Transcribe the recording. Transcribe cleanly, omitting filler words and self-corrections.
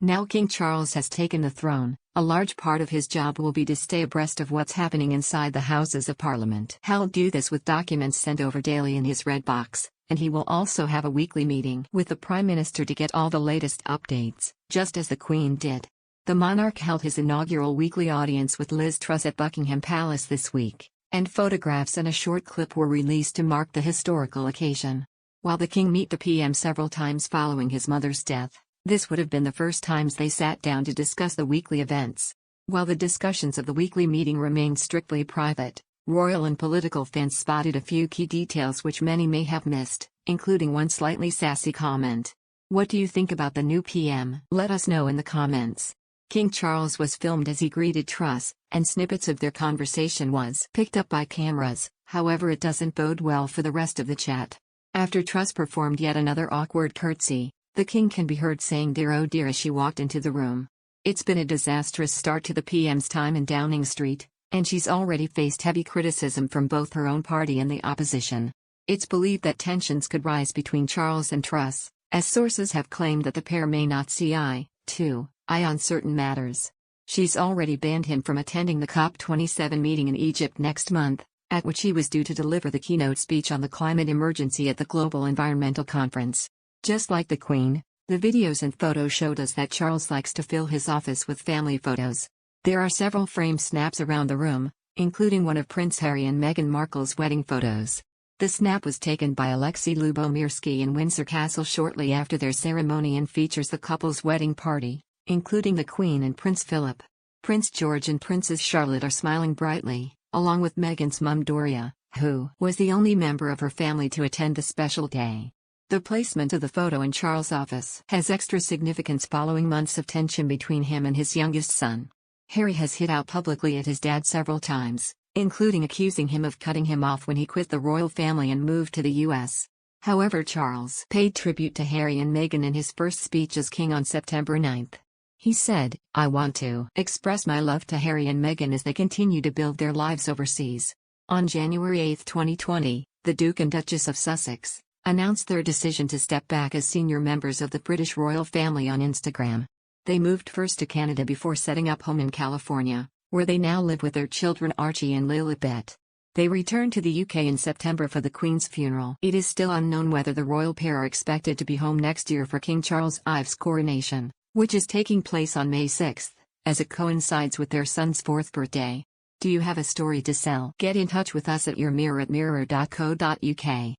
Now King Charles has taken the throne, a large part of his job will be to stay abreast of what's happening inside the Houses of Parliament. He'll do this with documents sent over daily in his red box, and he will also have a weekly meeting with the Prime Minister to get all the latest updates, just as the Queen did. The monarch held his inaugural weekly audience with Liz Truss at Buckingham Palace this week, and photographs and a short clip were released to mark the historical occasion. While the King met the PM several times following his mother's death, this would have been the first times they sat down to discuss the weekly events. While the discussions of the weekly meeting remained strictly private, royal and political fans spotted a few key details which many may have missed, including one slightly sassy comment. What do you think about the new PM? Let us know in the comments. King Charles was filmed as he greeted Truss, and snippets of their conversation was picked up by cameras, however it doesn't bode well for the rest of the chat. After Truss performed yet another awkward curtsy, the King can be heard saying dear oh dear as she walked into the room. It's been a disastrous start to the PM's time in Downing Street, and she's already faced heavy criticism from both her own party and the opposition. It's believed that tensions could rise between Charles and Truss, as sources have claimed that the pair may not see eye to eye on certain matters. She's already banned him from attending the COP27 meeting in Egypt next month, at which he was due to deliver the keynote speech on the climate emergency at the Global Environmental Conference. Just like the Queen, the videos and photos showed us that Charles likes to fill his office with family photos. There are several framed snaps around the room, including one of Prince Harry and Meghan Markle's wedding photos. The snap was taken by Alexei Lubomirsky in Windsor Castle shortly after their ceremony and features the couple's wedding party, including the Queen and Prince Philip. Prince George and Princess Charlotte are smiling brightly, along with Meghan's mum Doria, who was the only member of her family to attend the special day. The placement of the photo in Charles' office has extra significance following months of tension between him and his youngest son. Harry has hit out publicly at his dad several times, including accusing him of cutting him off when he quit the royal family and moved to the US. However, Charles paid tribute to Harry and Meghan in his first speech as king on September 9. He said, "I want to express my love to Harry and Meghan as they continue to build their lives overseas." On January 8, 2020, the Duke and Duchess of Sussex announced their decision to step back as senior members of the British royal family on Instagram. They moved first to Canada before setting up home in California, where they now live with their children Archie and Lilibet. They returned to the UK in September for the Queen's funeral. It is still unknown whether the royal pair are expected to be home next year for King Charles Ives' coronation, which is taking place on May 6, as it coincides with their son's 4th birthday. Do you have a story to sell? Get in touch with us at yourmirror@mirror.co.uk.